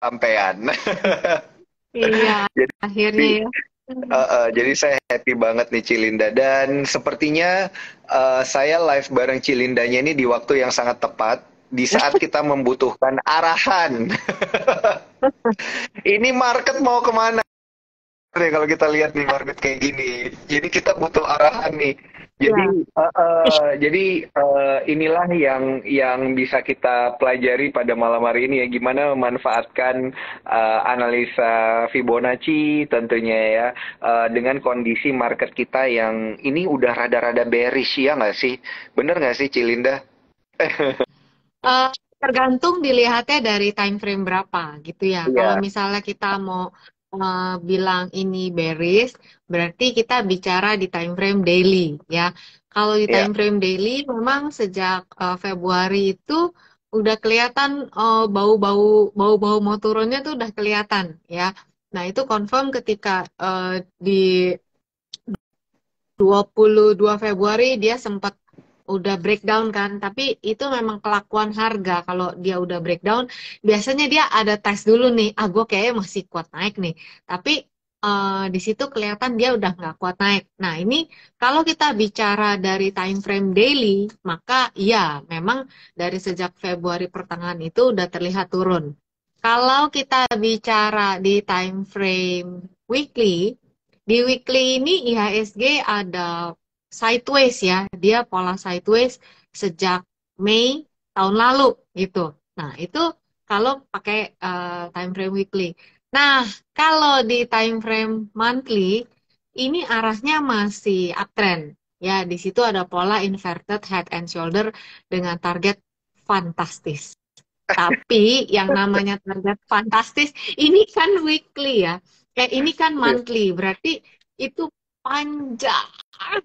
sampean. Iya, akhirnya Jadi, ya. jadi saya happy banget nih Cilinda dan sepertinya saya live bareng Cilindanya ini di waktu yang sangat tepat di saat kita membutuhkan arahan. Ini market mau kemana nih kalau kita lihat nih market kayak gini. Jadi kita butuh arahan nih. Ya. Jadi inilah yang bisa kita pelajari pada malam hari ini ya, gimana memanfaatkan analisa Fibonacci tentunya ya, dengan kondisi market kita yang ini udah rada-rada bearish ya nggak sih? Bener nggak sih Cilinda? Eh, Tergantung dilihatnya dari time frame berapa gitu ya. Kalau Iya, misalnya kita mau bilang ini bearish, berarti kita bicara di time frame daily ya. Kalau di iya. time frame daily, memang sejak Februari itu udah kelihatan bau-bau bau-bau mau turunnya tuh udah kelihatan ya. Nah itu confirm ketika di 22 Februari dia sempat udah breakdown kan, tapi itu memang kelakuan harga. Kalau dia udah breakdown, biasanya dia ada tes dulu nih, ah gue kayaknya masih kuat naik nih, tapi di situ kelihatan dia udah nggak kuat naik. Nah ini kalau kita bicara dari time frame daily, maka iya memang dari sejak Februari pertengahan itu udah terlihat turun. Kalau kita bicara di time frame weekly, di weekly ini IHSG ada sideways ya, dia pola sideways sejak Mei tahun lalu gitu. Nah, itu kalau pakai time frame weekly. Nah, kalau di time frame monthly ini arahnya masih uptrend. Ya, di situ ada pola inverted head and shoulder dengan target fantastis. Tapi yang namanya target fantastis ini kan weekly ya. Kayak ini kan monthly, berarti itu panjang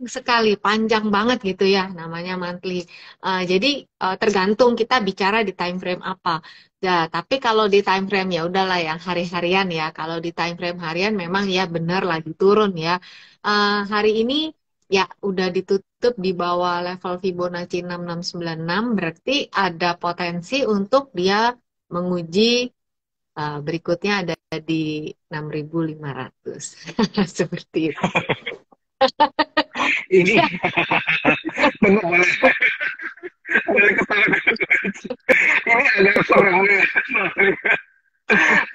sekali, panjang banget gitu ya namanya monthly. Jadi tergantung kita bicara di time frame apa. Ya, tapi kalau di time frame ya udahlah yang hari-harian ya. Kalau di time frame harian memang ya benar lagi turun ya. Hari ini ya udah ditutup di bawah level Fibonacci 6696, berarti ada potensi untuk dia menguji berikutnya ada di 6.500. Seperti itu. Ini bener boleh boleh ketawa. Ini agak serem ya.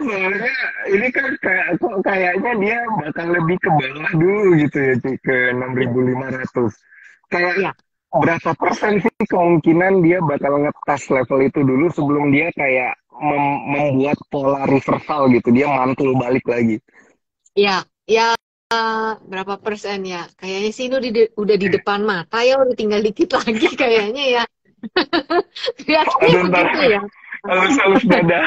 Soalnya ini kan kayak kok kayaknya dia bakal lebih ke bawah dulu gitu ya Ci, ke Ya, 6.500. Kayak ya. berapa persen sih kemungkinan dia bakal ngetes level itu dulu sebelum dia kayak membuat pola reversal gitu, dia mantul balik lagi. Ya, ya, berapa persen ya? Kayaknya sih ini udah di depan mata ya, udah tinggal dikit lagi kayaknya ya. Kelihatannya Aduh, ntar begitu ya. halus-halus dada.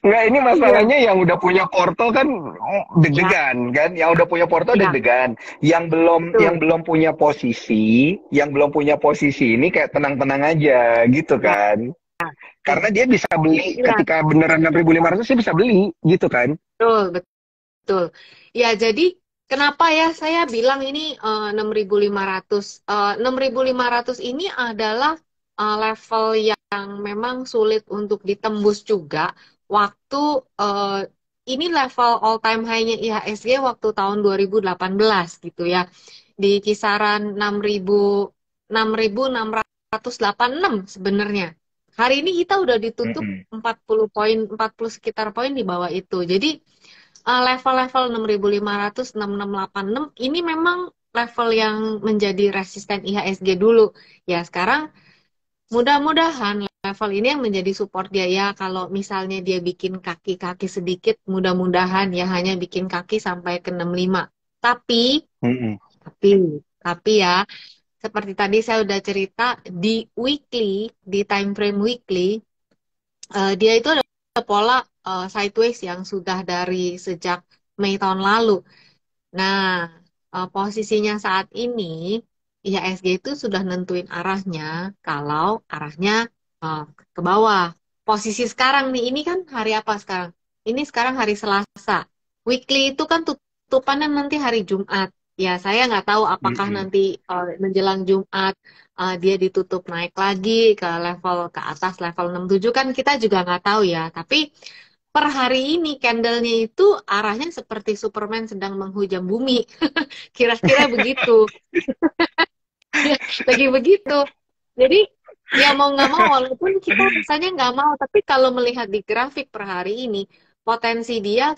Nggak, ini Iya, masalahnya yang udah punya Porto kan iya, deg-degan kan, yang udah punya Porto iya, deg-degan, yang betul. belum punya posisi, yang belum punya posisi ini kayak tenang-tenang aja gitu Ya, kan, iya, karena dia bisa beli iya, ketika beneran 6.500 dia bisa beli gitu kan. betul, betul. Ya, jadi kenapa ya saya bilang ini 6.500? 6.500 ini adalah level yang memang sulit untuk ditembus juga waktu eh, ini level all time high-nya IHSG waktu tahun 2018 gitu ya. Di kisaran 6.686 sebenarnya. Hari ini kita udah ditutup Mm-mm. 40 poin, 40 sekitar poin di bawah itu. Jadi level-level 6.500, 6.686 ini memang level yang menjadi resisten IHSG dulu. Ya, sekarang mudah-mudahan level ini yang menjadi support dia ya. Kalau misalnya dia bikin kaki-kaki sedikit, mudah-mudahan ya hanya bikin kaki sampai ke 65. Tapi, Mm-mm. tapi, tapi ya, seperti tadi saya udah cerita di weekly, di time frame weekly, dia itu ada pola sideways yang sudah dari sejak Mei tahun lalu. Nah, posisinya saat ini IHSG itu sudah nentuin arahnya kalau arahnya eh, ke bawah. Posisi sekarang nih, ini kan hari apa sekarang? Ini sekarang hari Selasa. Weekly itu kan tutupannya nanti hari Jumat. Ya, saya nggak tahu apakah Mm-mm. nanti menjelang Jumat dia ditutup naik lagi ke level ke atas level 67 kan kita juga nggak tahu ya. Tapi per hari ini candlenya itu arahnya seperti Superman sedang menghujam bumi. Kira-kira begitu. Ya, lagi begitu. Jadi ya mau nggak mau walaupun kita rasanya nggak mau, tapi kalau melihat di grafik per hari ini potensi dia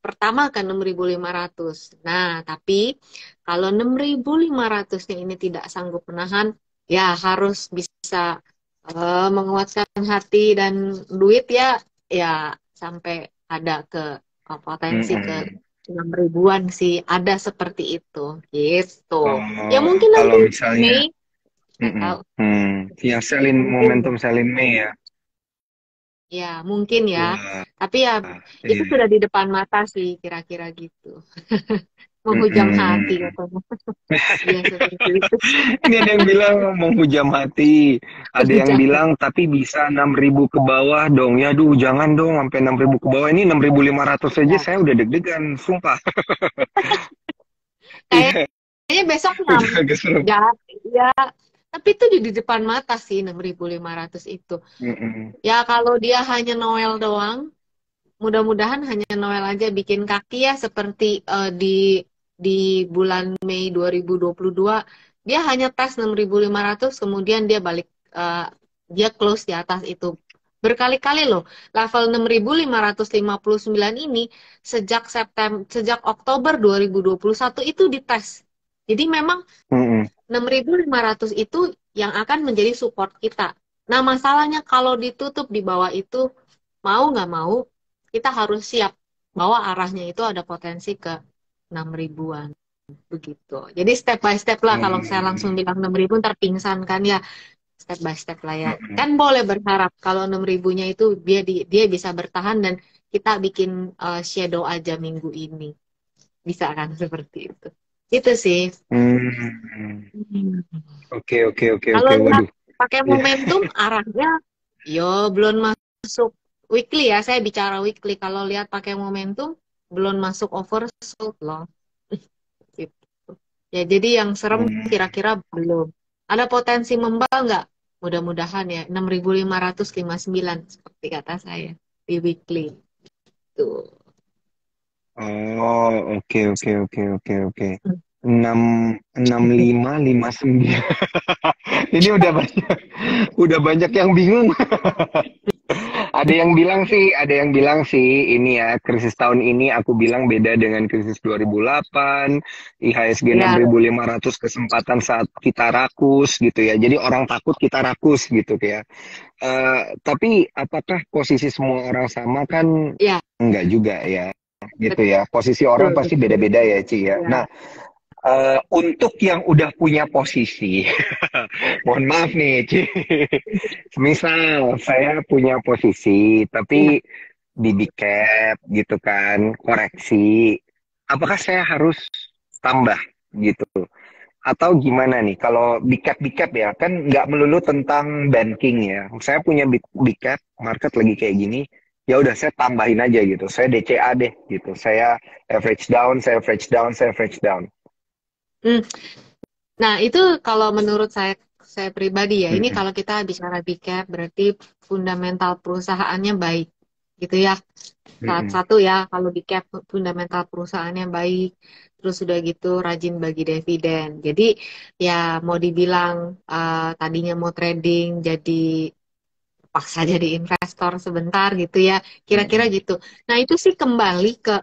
pertama ke 6.500. Nah, tapi kalau 6.500-nya ini tidak sanggup menahan, ya harus bisa menguatkan hati dan duit ya sampai ada potensi ke Mm-mm. 6.000-an sih, ada seperti itu gitu. Ya Oh, mungkin nanti kalau misalnya, Mei nggak mm-mm. tahu, Yang selin mungkin momentum selin Mei ya. ya mungkin ya, Wah, tapi ya itu iya. sudah di depan mata sih kira-kira gitu. Menghujam hati Mm-mm. katanya. Iya seperti itu. Ini ada yang bilang menghujam hati, ada yang Menghujam. bilang tapi bisa 6.000 ke bawah dong. Ya, duh, jangan dong sampai 6.000 ke bawah. Ini 6.500 aja Ya. saya udah deg-degan, sumpah. Iya, Kayaknya besok udah agak serem. ya, ya, tapi itu di depan mata sih 6.500 itu. Mm-mm. Ya kalau dia hanya Noel doang, mudah-mudahan hanya Noel aja bikin kaki ya seperti di bulan Mei 2022 dia hanya tes 6.500 kemudian dia balik dia close di atas itu berkali-kali loh. Level 6.559 ini sejak Oktober 2021 itu dites. Jadi memang Mm-mm. 6.500 itu yang akan menjadi support kita. Nah, masalahnya kalau ditutup di bawah itu, mau nggak mau, kita harus siap bahwa arahnya itu ada potensi ke 6.000-an. Begitu. Jadi step by step lah, kalau saya langsung Mm-mm. bilang 6.000 ntar pingsan kan ya, step by step lah ya. Mm-mm. Kan boleh berharap kalau 6.000-nya itu dia bisa bertahan dan kita bikin shadow aja minggu ini. Bisa kan seperti itu. Itu sih. Hmm. Hmm. Oke, oke, oke, Kalau oke. lihat Waduh. pakai Iya. momentum arahnya, yo belum masuk weekly ya. Saya bicara weekly. Kalau lihat pakai momentum belum masuk oversold loh. Gitu. Ya jadi yang serem Hmm. kira-kira belum. Ada potensi membal nggak? Mudah-mudahan ya 6.559 seperti kata saya di weekly. Tuh. Oh, oke, oke, oke, oke, oke. 6559. Ini udah banyak yang bingung. Ada yang bilang sih ini ya, krisis tahun ini aku bilang beda dengan krisis 2008, IHSG Ya, 6.500 kesempatan saat kita rakus gitu ya. Jadi orang takut kita rakus gitu ya. Tapi apakah posisi semua orang sama kan ya, enggak juga ya gitu betul, ya. Posisi orang pasti betul. beda-beda ya, Ci ya. Ya, Nah, untuk yang udah punya posisi, mohon maaf nih, Ci. Misal saya punya posisi, ya. tapi di big cap gitu kan, koreksi. Apakah saya harus tambah gitu? Atau gimana nih? Kalau big cap ya, kan nggak melulu tentang banking ya. Saya punya big cap, market lagi kayak gini, ya udah saya tambahin aja gitu. Saya DCA deh gitu. Saya average down, saya average down, saya average down. Hmm. Nah, itu kalau menurut saya pribadi ya, ini Mm-mm. kalau kita bicara big cap berarti fundamental perusahaannya baik, gitu ya. Saat Mm-mm. satu ya, kalau big cap fundamental perusahaannya baik, terus udah gitu rajin bagi dividen. Jadi ya mau dibilang tadinya mau trading jadi paksa jadi investor sebentar gitu ya, kira-kira Mm-mm. gitu. Nah, itu sih kembali ke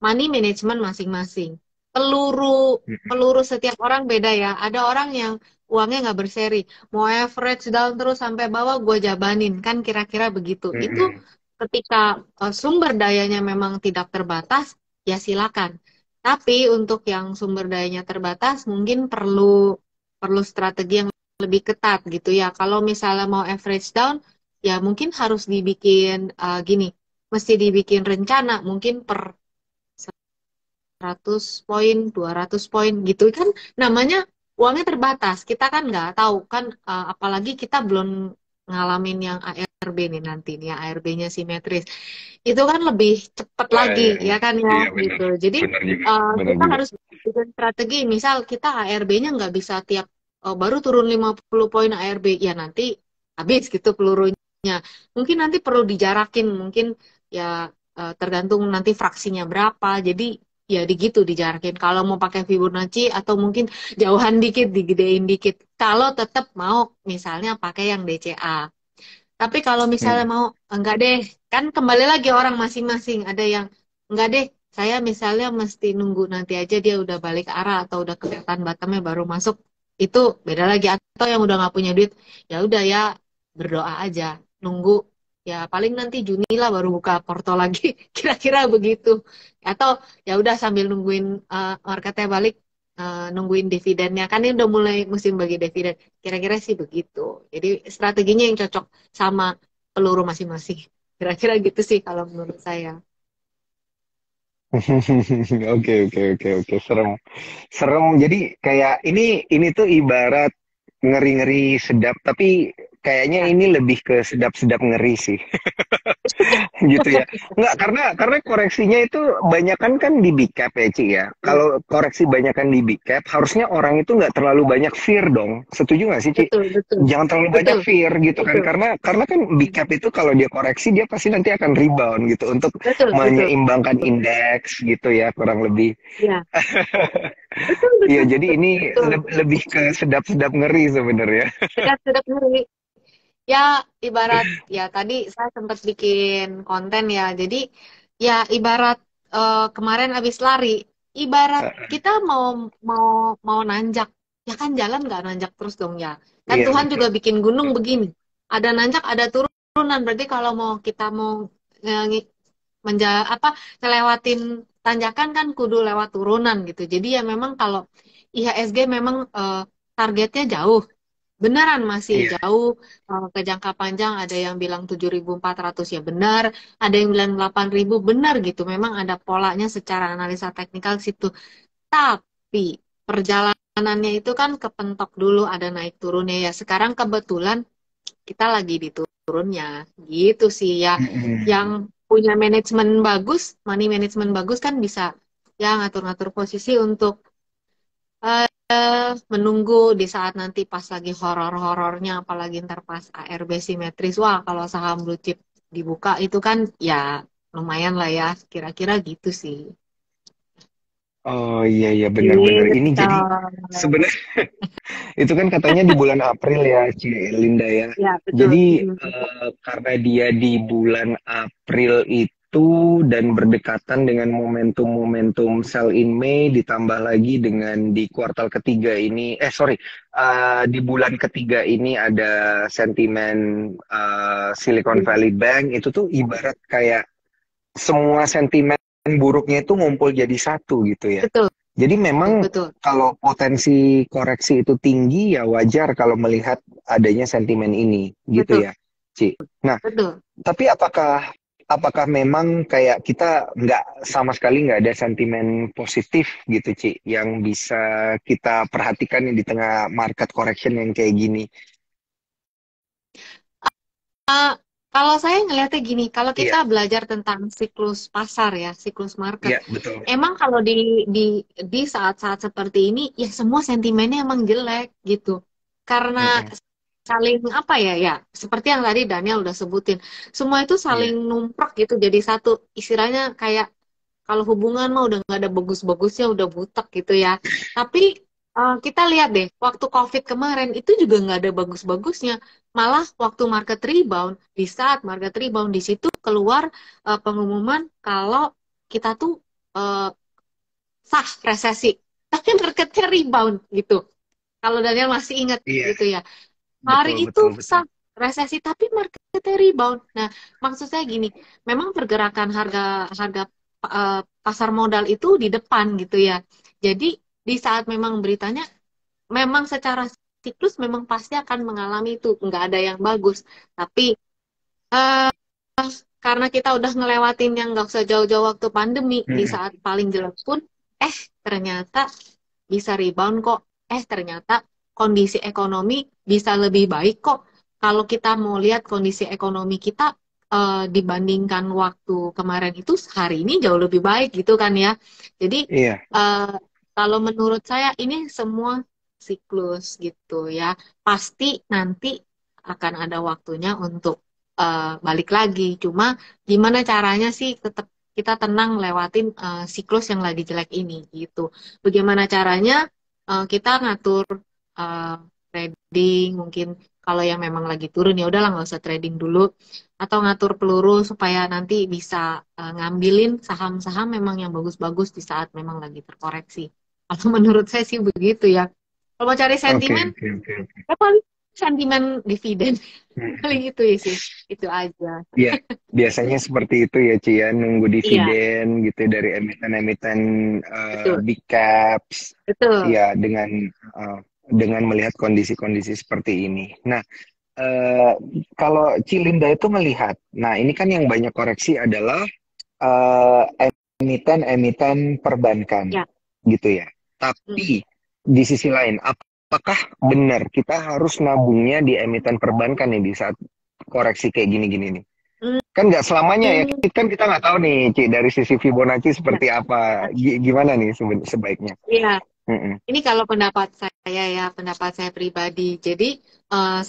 money management masing-masing. Peluru Mm-mm. peluru setiap orang beda ya. Ada orang yang uangnya nggak berseri, mau average down terus sampai bawah gue jabanin kan kira-kira begitu. Itu Mm-mm. ketika sumber dayanya memang tidak terbatas, ya silakan. Tapi untuk yang sumber dayanya terbatas, mungkin perlu perlu strategi yang lebih ketat gitu ya. Kalau misalnya mau average down, ya mungkin harus dibikin gini, mesti dibikin rencana mungkin per 100 poin, 200 poin gitu kan namanya uangnya terbatas. Kita kan nggak tahu kan apalagi kita belum ngalamin yang ARB nih nanti nih ya, ARB-nya simetris. Itu kan lebih cepat Ya, lagi ya, ya ya. kan ya Iya, benar. gitu. Jadi Benar juga. Benar kita juga. harus bikin strategi. Misal kita ARB-nya nggak bisa tiap baru turun 50 poin ARB, ya nanti habis gitu pelurunya. Mungkin nanti perlu dijarakin, mungkin ya tergantung nanti fraksinya berapa. Jadi ya di gitu dijarakin. Kalau mau pakai Fibonacci atau mungkin jauhan dikit, digedein dikit. Kalau tetap mau misalnya pakai yang DCA. Tapi kalau misalnya Hmm. mau enggak deh, kan kembali lagi orang masing-masing. Ada yang enggak deh, saya misalnya mesti nunggu nanti aja dia udah balik arah atau udah kelihatan bottomnya baru masuk. Itu beda lagi. Atau yang udah nggak punya duit, ya udah ya berdoa aja, nunggu ya paling nanti Juni lah baru buka porto lagi. Kira-kira begitu. Atau ya udah sambil nungguin marketnya balik, nungguin dividennya. Kan ini udah mulai musim bagi dividen. Kira-kira sih begitu. Jadi strateginya yang cocok sama peluru masing-masing. Kira-kira gitu sih kalau menurut saya. Oke, oke, oke, oke, serem. Serem. Jadi kayak ini tuh ibarat ngeri-ngeri sedap, tapi kayaknya Ya. ini lebih ke sedap-sedap ngeri sih. Gitu ya. Enggak, karena koreksinya itu banyakan kan di big cap ya, Ci ya. Ya, Kalau koreksi banyakan di big cap, harusnya orang itu nggak terlalu banyak fear dong. Setuju nggak sih, Ci? betul, betul. Jangan terlalu banyak Betul, fear gitu kan. betul. Karena kan big cap itu kalau dia koreksi dia pasti nanti akan rebound gitu untuk Betul, betul. menyeimbangkan indeks gitu ya, kurang lebih. Ya, betul, Iya, betul. jadi ini Betul. lebih ke sedap-sedap ngeri sebenarnya. Sedap-sedap ngeri. Ya, ibarat ya tadi saya sempat bikin konten ya. Jadi ya ibarat kemarin habis lari, ibarat kita mau mau mau nanjak, ya kan jalan nggak nanjak terus dong ya. Kan Iya, Tuhan juga betul. bikin gunung begini. Ada nanjak, ada turunan. Berarti kalau mau kita mau eh, ngi- apa ngelewatin tanjakan kan kudu lewat turunan gitu. Jadi ya memang kalau IHSG memang targetnya jauh. Beneran masih Iya. jauh ke jangka panjang, ada yang bilang 7.400 ya benar, ada yang bilang 8.000 benar gitu. Memang ada polanya secara analisa teknikal di situ. Tapi perjalanannya itu kan kepentok dulu ada naik turunnya ya. Sekarang kebetulan kita lagi di turunnya gitu sih ya. Yang Mm-mm. punya manajemen bagus, money management bagus kan bisa ya ngatur-ngatur posisi untuk menunggu di saat nanti pas lagi horor-horornya, apalagi ntar pas ARB simetris, wah kalau saham blue chip dibuka itu kan ya lumayan lah ya, kira-kira gitu sih. Oh iya iya benar-benar. Ini Gitu. jadi sebenarnya itu kan katanya di bulan April ya, Ci Linda ya. Ya, betul. Jadi Mm. karena dia di bulan April itu dan berdekatan dengan momentum-momentum sell in May ditambah lagi dengan di kuartal ketiga ini, sorry, di bulan ketiga ini ada sentimen Silicon Valley Bank itu tuh ibarat kayak semua sentimen buruknya itu ngumpul jadi satu gitu ya. Betul, Jadi memang betul, kalau potensi koreksi itu tinggi ya wajar kalau melihat adanya sentimen ini gitu betul, ya, Ci. Nah, betul. tapi apakah memang kayak kita nggak sama sekali nggak ada sentimen positif gitu, Ci, yang bisa kita perhatikan di tengah market correction yang kayak gini? Eh, Kalau saya ngelihatnya gini, kalau kita Iya, belajar tentang siklus pasar ya, siklus market, iya betul. emang kalau di di saat-saat seperti ini, ya semua sentimennya emang jelek gitu. Karena Mm-mm. saling apa ya, ya seperti yang tadi Daniel udah sebutin, semua itu saling Iya, numprok gitu, jadi satu istilahnya kayak kalau hubungan mah udah nggak ada bagus-bagusnya, udah butek gitu ya. Tapi kita lihat deh, waktu COVID kemarin itu juga nggak ada bagus-bagusnya. Malah waktu market rebound, di saat market rebound di situ keluar pengumuman kalau kita tuh eh, sah resesi. Tapi marketnya rebound gitu. Kalau Daniel masih ingat iya, gitu ya. Hari betul itu betul betul. sah resesi tapi marketnya rebound. Nah, maksud saya gini, memang pergerakan harga harga pasar modal itu di depan gitu ya. Jadi di saat memang beritanya memang secara siklus memang pasti akan mengalami itu, nggak ada yang bagus. Tapi eh, karena kita udah ngelewatin yang nggak usah jauh-jauh waktu pandemi, di Mm-mm. saat paling jelek pun, ternyata bisa rebound kok. Ternyata kondisi ekonomi bisa lebih baik kok. Kalau kita mau lihat kondisi ekonomi kita dibandingkan waktu kemarin itu hari ini jauh lebih baik gitu kan ya. Jadi Iya. eh, kalau menurut saya ini semua siklus gitu ya. Pasti nanti akan ada waktunya untuk balik lagi. Cuma gimana caranya sih tetap kita tenang lewatin siklus yang lagi jelek ini gitu. Bagaimana caranya kita ngatur uh, trading mungkin kalau yang memang lagi turun ya udahlah nggak usah trading dulu atau ngatur peluru supaya nanti bisa ngambilin saham-saham memang yang bagus-bagus di saat memang lagi terkoreksi. Atau menurut saya sih begitu ya. Kalau mau cari Oke, sentimen, oke, oke, oke. ya paling sentimen dividen. Paling Hmm. itu ya sih. Itu aja. Iya, biasanya seperti itu ya, Ci, ya, nunggu Iya, dividen gitu dari emiten-emiten betul. big caps, Betul. ya dengan melihat kondisi-kondisi seperti ini. Nah, eh, kalau Cilinda itu melihat, nah ini kan yang banyak koreksi adalah eh, emiten-emiten perbankan, Ya. gitu ya. Mm. Tapi di sisi lain, apakah benar kita harus nabungnya di emiten perbankan nih di saat koreksi kayak gini-gini nih? Kan nggak selamanya ya, Mm. kita nggak tahu nih, Ci, dari sisi Fibonacci Ya. seperti apa, gimana nih sebaiknya? Iya. Mm-mm. Ini kalau pendapat saya ya, pendapat saya pribadi. Jadi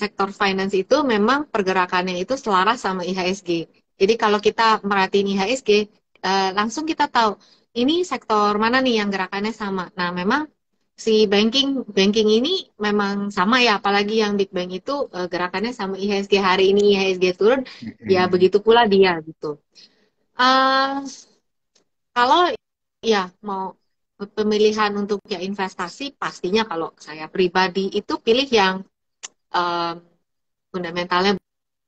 sektor finance itu memang pergerakannya itu selaras sama IHSG. Jadi kalau kita merhatiin IHSG, langsung kita tahu ini sektor mana nih yang gerakannya sama. Nah, memang si banking banking ini memang sama ya, apalagi yang big bank itu gerakannya sama IHSG. Hari ini IHSG turun, ya Mm-mm. begitu pula dia gitu. Eh, kalau ya mau pemilihan untuk ya investasi, pastinya kalau saya pribadi itu pilih yang em, fundamentalnya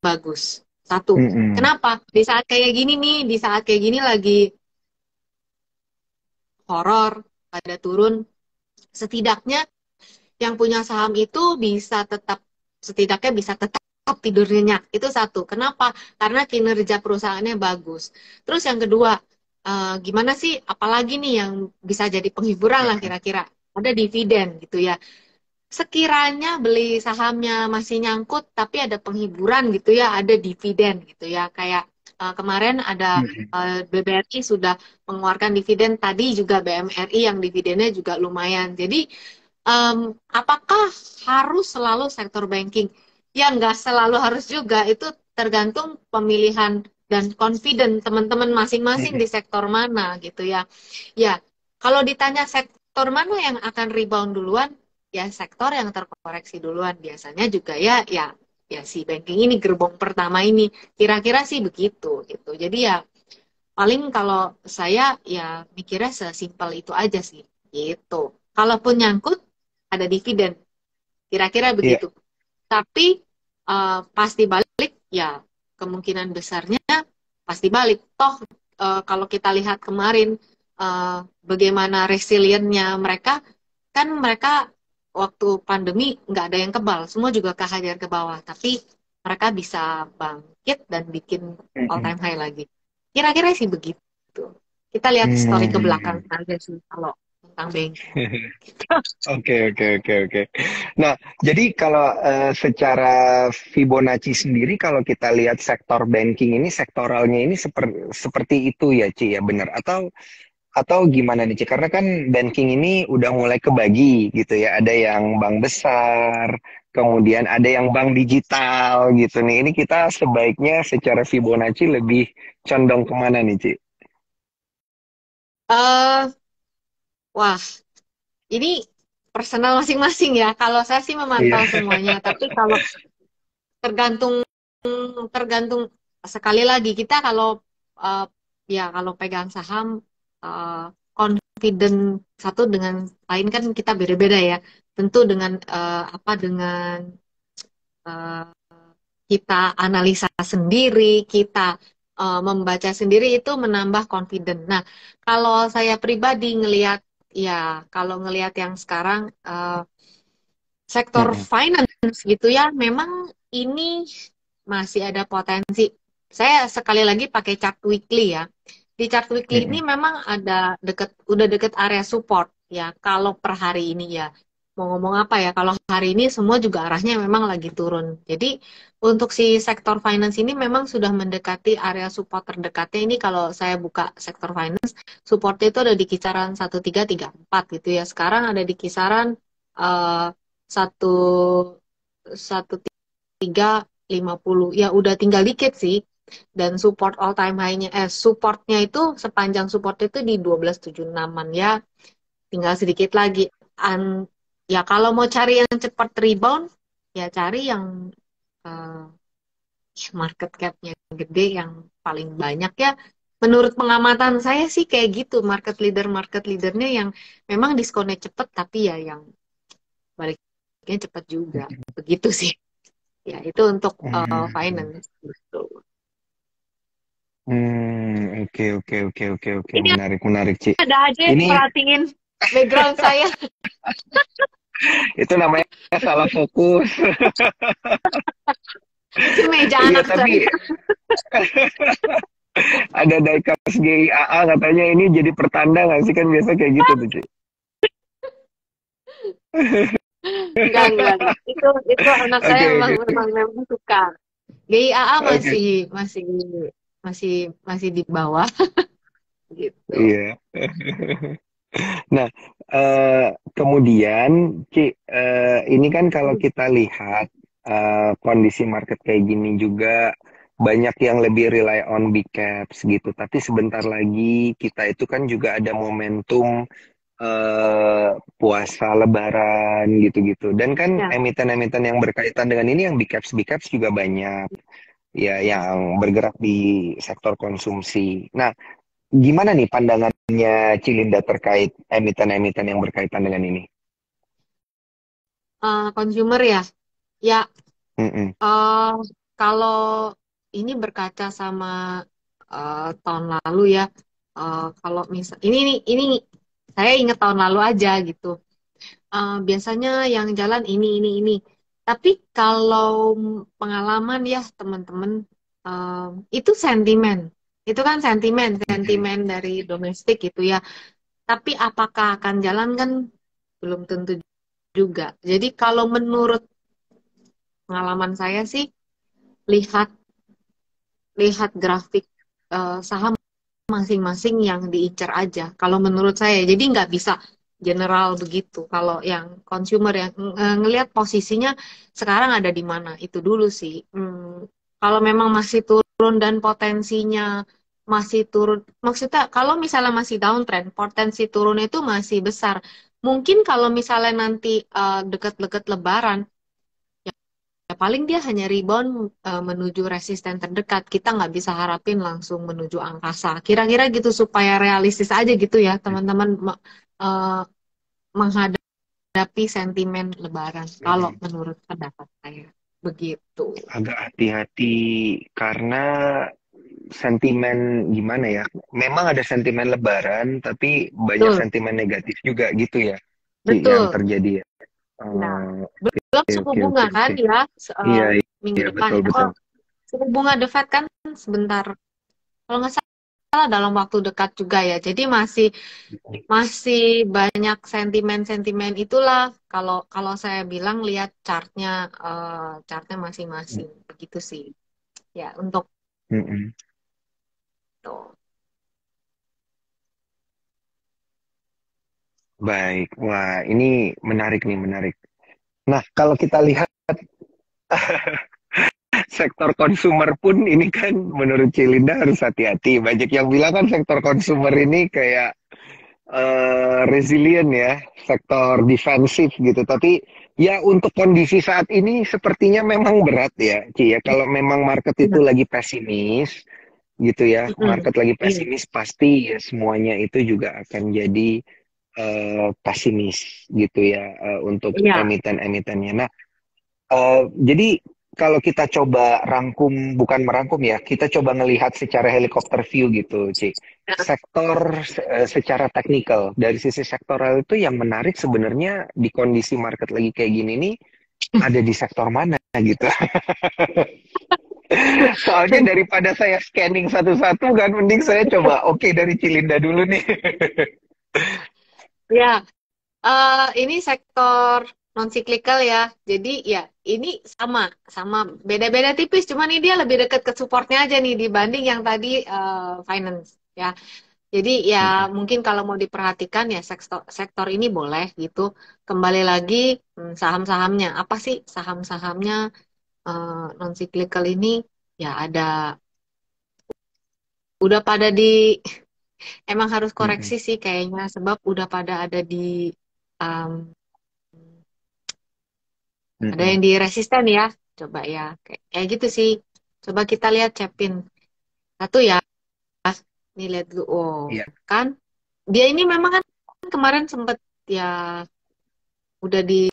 bagus. Satu. Mm-mm. Kenapa? Di saat kayak gini nih, di saat kayak gini lagi horor, ada turun, setidaknya yang punya saham itu bisa tetap, setidaknya bisa tetap tidur nyenyak. Itu satu. Kenapa? Karena kinerja perusahaannya bagus. Terus yang kedua, gimana sih? Apalagi nih yang bisa jadi penghiburan lah kira-kira. Ada dividen gitu ya. Sekiranya beli sahamnya masih nyangkut, tapi ada penghiburan gitu ya, ada dividen gitu ya. Kayak kemarin ada Mm-mm. BBRI sudah mengeluarkan dividen, tadi juga BMRI yang dividennya juga lumayan. Jadi apakah harus selalu sektor banking? Ya, nggak selalu harus juga. Itu tergantung pemilihan dan confident teman-teman masing-masing di Mm-mm. sektor mana gitu ya. Ya, kalau ditanya sektor mana yang akan rebound duluan, ya sektor yang terkoreksi duluan. Biasanya juga ya si banking ini gerbong pertama ini. Kira-kira sih begitu gitu. Jadi ya paling kalau saya ya mikirnya sesimpel itu aja sih gitu. Kalaupun nyangkut ada dividen, kira-kira Iya. begitu. Tapi pasti balik ya kemungkinan besarnya pasti balik. Toh kalau kita lihat kemarin eh, bagaimana resiliennya mereka, kan mereka waktu pandemi nggak ada yang kebal, semua juga kehajar ke bawah. Tapi mereka bisa bangkit dan bikin all Mm-mm. time high lagi. Kira-kira sih begitu. Kita lihat story ke belakang Hmm. aja sih kalau tentang banking. Oke, oke, oke, oke. Nah, jadi kalau secara Fibonacci sendiri, kalau kita lihat sektor banking ini, sektoralnya ini seperti itu ya, Ci, ya benar? Atau gimana nih, Ci? Karena kan banking ini udah mulai kebagi gitu ya. Ada yang bank besar, kemudian ada yang bank digital gitu nih. Ini kita sebaiknya secara Fibonacci lebih condong kemana nih, Ci? eh Wah, ini personal masing-masing ya. Kalau saya sih Iya. memantau semuanya, tapi kalau tergantung tergantung sekali lagi kita kalau eh, ya kalau pegang saham eh, confident satu dengan lain kan kita beda-beda ya. Tentu dengan apa dengan eh, kita analisa sendiri, kita membaca sendiri itu menambah confident. Nah, kalau saya pribadi ngelihat ya kalau ngelihat yang sekarang sektor Mm-mm. finance gitu ya, memang ini masih ada potensi. Saya sekali lagi pakai chart weekly ya. Di chart weekly ini Mm-mm. memang ada udah deket area support ya. Kalau per hari ini ya, mau ngomong apa ya? Kalau hari ini semua juga arahnya memang lagi turun. Jadi untuk si sektor finance ini memang sudah mendekati area support terdekatnya ini kalau saya buka sektor finance, supportnya itu ada di kisaran 1334 gitu ya. Sekarang ada di kisaran eh, satu 13 50 ya udah tinggal dikit sih. Dan support all time high-nya supportnya itu sepanjang support itu di 12.76-an ya, tinggal sedikit lagi. An Ya kalau mau cari yang cepat rebound ya cari yang eh, market cap-nya gede yang paling banyak ya. Menurut pengamatan saya sih kayak gitu, market leadernya yang memang diskonnya cepet tapi ya yang baliknya cepet juga. Begitu sih. Ya, itu untuk Hmm, finance gitu. oke oke oke oke oke, Ini menarik menarik, Ci. ada aja yang Ini perhatiin background saya. itu namanya salah fokus. Itu meja Iya, anak tapi saya. ada diecast GIAA katanya ini jadi pertanda nggak sih, kan biasa kayak gitu tuh, Ci. Enggak, enggak. Itu anak saya Oke memang oke memang memang suka. GIAA oke. masih masih masih di bawah gitu. Iya. Nah, kemudian, Ci, ini kan kalau kita lihat kondisi market kayak gini juga banyak yang lebih rely on big caps gitu. Tapi sebentar lagi kita itu kan juga ada momentum puasa Lebaran gitu-gitu. Dan kan Ya. emiten-emiten yang berkaitan dengan ini yang big caps juga banyak ya yang bergerak di sektor konsumsi. Nah, gimana nih pandangannya Cilinda terkait emiten-emiten yang berkaitan dengan ini? Consumer ya. Ya, Mm-mm. eh, kalau ini berkaca sama tahun lalu ya. Kalau misal ini saya ingat tahun lalu aja gitu. Biasanya yang jalan ini. Tapi kalau pengalaman ya teman-teman, eh, itu sentimen. Itu kan sentimen, Mm-mm. sentimen dari domestik gitu ya. Tapi apakah akan jalan kan belum tentu juga. Jadi kalau menurut pengalaman saya sih lihat lihat grafik saham masing-masing yang diincar aja. Kalau menurut saya, jadi nggak bisa general begitu. Kalau yang consumer yang ngelihat posisinya sekarang ada di mana, itu dulu sih. Kalau memang masih turun dan potensinya masih turun, maksudnya kalau misalnya masih downtrend, potensi turun itu masih besar. Mungkin kalau misalnya nanti dekat-dekat Lebaran, ya paling dia hanya rebound menuju resisten terdekat. Kita nggak bisa harapin langsung menuju angkasa. Kira-kira gitu supaya realistis aja gitu ya teman-teman eh, menghadapi sentimen Lebaran. Kalau Mm-mm. menurut pendapat saya begitu. Agak hati-hati karena sentimen gimana ya? Memang ada sentimen Lebaran, tapi banyak Betul, sentimen negatif juga gitu ya, Ci, yang betul. terjadi ya. Ya, Oh, belum oke suku oke bunga oke kan oke. ya Iya minggu iya depan betul ya. Oh, betul. suku bunga The Fed kan sebentar. Kalau nggak salah dalam waktu dekat juga ya. Jadi masih masih banyak sentimen-sentimen itulah kalau kalau saya bilang lihat chartnya masing-masing begitu sih ya untuk Mm-mm. itu. Baik, wah ini menarik nih menarik. Nah, kalau kita lihat sektor konsumer pun ini kan menurut Cilinda harus hati-hati. Banyak yang bilang kan sektor konsumer ini kayak resilient ya, sektor defensif gitu. Tapi ya untuk kondisi saat ini sepertinya memang berat ya, Ci ya. Kalau memang market itu Iya. lagi pesimis gitu ya, Mm-mm. market lagi Iya. pesimis pasti ya semuanya itu juga akan jadi pesimis gitu ya untuk Iya. emiten-emitennya. Nah, jadi kalau kita coba rangkum, bukan merangkum ya, kita coba ngelihat secara helikopter view gitu, Ci. Sektor secara teknikal, dari sisi sektoral itu yang menarik sebenarnya di kondisi market lagi kayak gini nih, ada di sektor mana gitu. Soalnya daripada saya scanning satu-satu kan, mending saya coba, oke dari Cilinda dulu nih. Ya, ini sektor non siklikal ya. Jadi ya ini sama sama beda-beda tipis. Cuman ini dia lebih dekat ke supportnya aja nih dibanding yang tadi finance ya. Jadi ya mungkin kalau mau diperhatikan ya sektor sektor ini boleh gitu. Kembali lagi saham-sahamnya apa sih saham-sahamnya non cyclical ini ya ada udah pada di emang harus Mm-mm. koreksi sih kayaknya sebab udah pada ada di um, ada yang Mm-mm. di resisten ya. Coba ya kayak gitu sih. Coba kita lihat Cepin satu ya. Nih lihat dulu. Oh, Iya. kan dia ini memang kan kemarin sempet ya udah di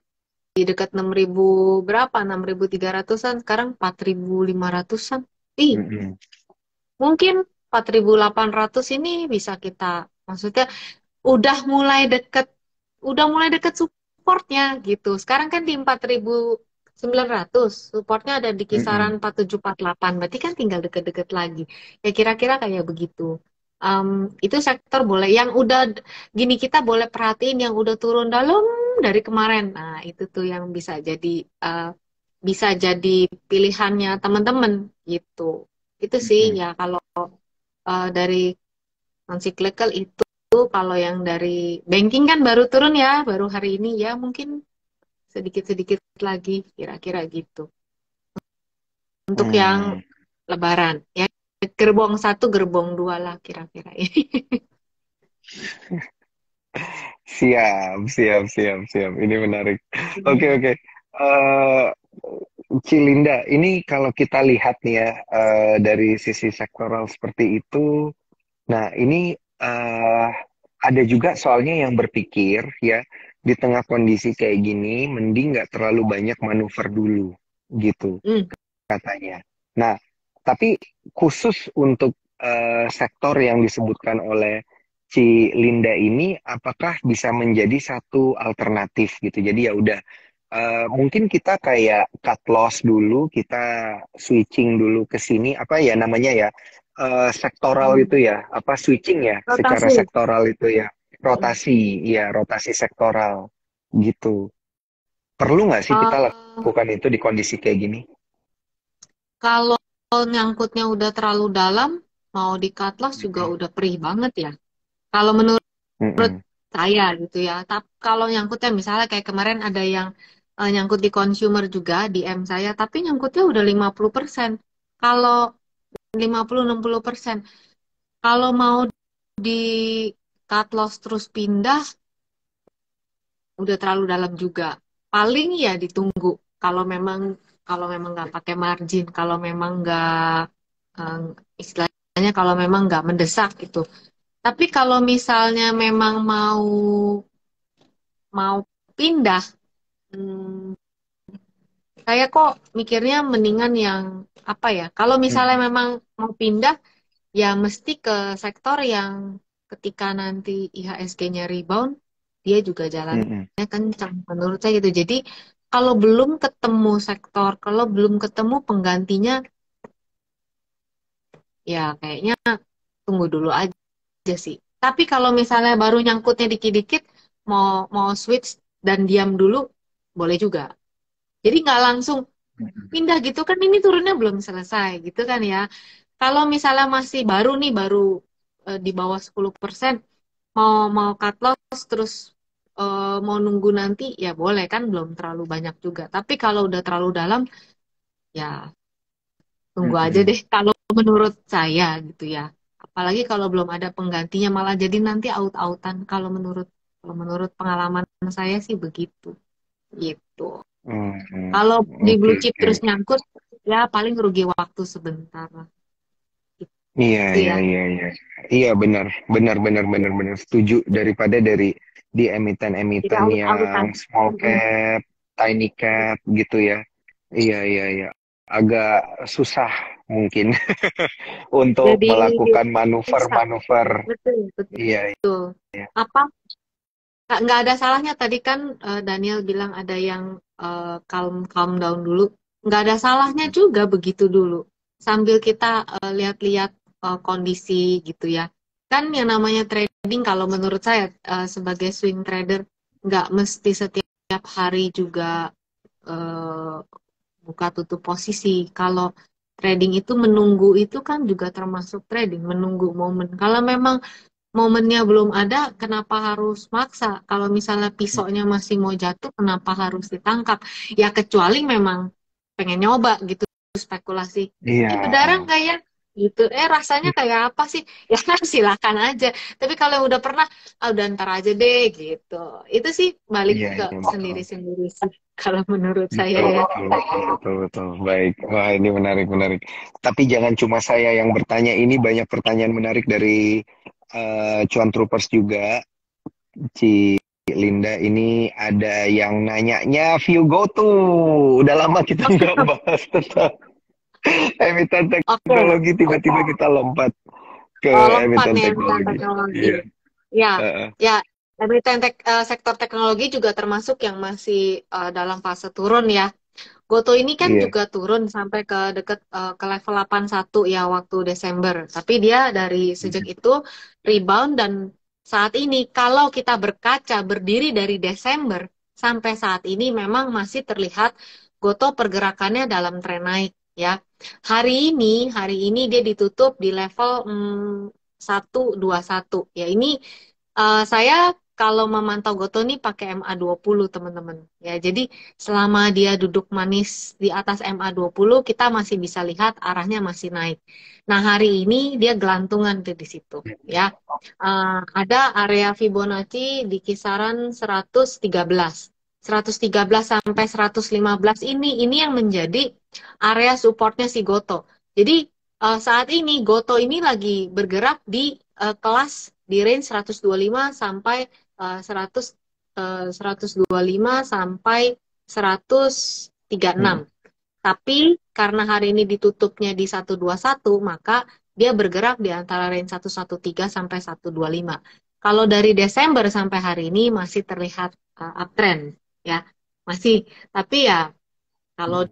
dekat 6.000 berapa? 6.300-an, sekarang 4.500-an. Ih, Mm-mm. mungkin 4.800 ini bisa kita, maksudnya udah mulai deket, supportnya gitu. Sekarang kan di 4.900, supportnya ada di kisaran Mm-mm. 4.748, berarti kan tinggal deket-deket lagi. Ya kira-kira kayak begitu. Em, itu sektor boleh, yang udah gini kita boleh perhatiin yang udah turun dalam dari kemarin. Nah, itu tuh yang eh, bisa jadi pilihannya teman-teman gitu. Itu sih Mm-mm. ya kalau dari non cyclical itu. Kalau yang dari banking kan baru turun ya, baru hari ini ya mungkin sedikit-sedikit lagi kira-kira gitu. Untuk yang Mm. Lebaran ya gerbong satu, gerbong dua lah kira-kira ini. Siap, siap, siap, siap. Ini menarik. Oke, oke. Eh, Cilinda, ini kalau kita lihat nih ya, dari sisi sektoral seperti itu, nah ini ada juga soalnya yang berpikir ya, di tengah kondisi kayak gini, mending nggak terlalu banyak manuver dulu, gitu Hmm. katanya. Nah, tapi khusus untuk sektor yang disebutkan oleh si Linda ini, apakah bisa menjadi satu alternatif gitu? Jadi ya udah, mungkin kita kayak cut loss dulu, kita switching dulu ke sini, apa ya namanya ya, sektoral itu Hmm. ya, apa switching ya, secara Rotasi. sektoral itu ya, Hmm. rotasi, ya rotasi sektoral gitu. Perlu nggak sih kita Eh, lakukan itu di kondisi kayak gini? kalau nyangkutnya udah terlalu dalam, mau di cut loss juga Mm-mm. udah perih banget ya. Kalau menurut Mm-mm. saya gitu ya. Tapi kalau nyangkutnya misalnya kayak kemarin ada yang nyangkut di consumer juga di M saya, tapi nyangkutnya udah 50%. Kalau 50-60%. Kalau mau di cut loss terus pindah, udah terlalu dalam juga. Paling ya ditunggu. Kalau memang nggak pakai margin, kalau memang nggak eh, istilahnya kalau memang nggak mendesak gitu. Tapi kalau misalnya memang mau pindah, hmm, saya kok mikirnya mendingan yang apa ya? Kalau misalnya Mm-mm. memang mau pindah, ya mesti ke sektor yang ketika nanti IHSG-nya rebound, dia juga Mm-mm. jalannya kencang menurut saya gitu. Jadi kalau belum ketemu sektor, kalau belum ketemu penggantinya, ya kayaknya tunggu dulu aja sih. Tapi kalau misalnya baru nyangkutnya dikit-dikit, mau mau switch dan diam dulu, boleh juga. Jadi nggak langsung pindah gitu kan ini turunnya belum selesai gitu kan ya. Kalau misalnya masih baru nih di bawah 10% mau mau cut loss terus mau nunggu nanti ya boleh kan belum terlalu banyak juga. Tapi kalau udah terlalu dalam ya tunggu aja Mm-mm. deh kalau menurut saya gitu ya. Apalagi kalau belum ada penggantinya malah jadi nanti out-outan kalau menurut pengalaman saya sih begitu gitu. Mm-mm. Kalau di Oke, blue chip oke. terus nyangkut, ya paling rugi waktu sebentar lah. Iya, Itu iya, ya. iya, iya. Iya, benar, benar, benar, benar, benar. Setuju. Daripada di Tidak emiten-emiten yang out-outan. small Mm-mm. cap, tiny cap gitu ya. Iya, iya, iya. Agak susah mungkin untuk Jadi melakukan bisa. manuver-manuver. Betul, Iya, betul. iya. Apa? Nggak ada salahnya tadi kan Daniel bilang ada yang calm calm down dulu. Nggak ada salahnya juga begitu dulu. Sambil kita lihat-lihat kondisi gitu ya. Kan yang namanya trading kalau menurut saya sebagai swing trader nggak mesti setiap hari juga eh, buka tutup posisi. Kalau trading itu menunggu itu kan juga termasuk trading, menunggu momen. Kalau memang momennya belum ada, kenapa harus maksa? Kalau misalnya pisaunya masih mau jatuh, kenapa harus ditangkap? Ya kecuali memang pengen nyoba gitu spekulasi. Iya. Beneran nggak ya? Gitu. Rasanya kayak apa sih? Ya silakan aja. Tapi kalau yang udah pernah, udah ntar aja deh gitu. Itu sih balik Iya, ke iya, betul. sendiri-sendiri sih. Kalau menurut saya Betul, ya. betul, betul, betul, betul. Baik. Wah, ini menarik, menarik. Tapi jangan cuma saya yang bertanya, ini banyak pertanyaan menarik dari Cuan Troopers juga. Ci Linda ini ada yang nanyanya view GoTo. Udah lama kita nggak bahas tentang emiten Oke. teknologi, tiba-tiba kita lompat ke Oh, lompat emiten nih emiten teknologi. teknologi. Iya. Ya, Heeh. ya, sektor teknologi juga termasuk yang masih dalam fase turun ya. Goto ini kan Iya. juga turun sampai ke deket ke level 81 ya waktu Desember. Tapi dia dari sejak itu rebound dan saat ini kalau kita berkaca berdiri dari Desember sampai saat ini memang masih terlihat Goto pergerakannya dalam tren naik ya. Hari ini dia ditutup di level 121. Ya ini saya kalau memantau Goto nih pakai MA20 teman-teman. Ya, jadi selama dia duduk manis di atas MA20 kita masih bisa lihat arahnya masih naik. Nah, hari ini dia gelantungan tuh di situ ya. Ada area Fibonacci di kisaran 113. 113 sampai 115 ini yang menjadi area supportnya si Goto. Jadi saat ini Goto ini lagi bergerak di kelas di range 125 sampai 100 125 sampai 136. Tapi karena hari ini ditutupnya di 121, maka dia bergerak di antara range 113 sampai 125. Kalau dari Desember sampai hari ini masih terlihat uptrend ya. Masih, tapi ya kalau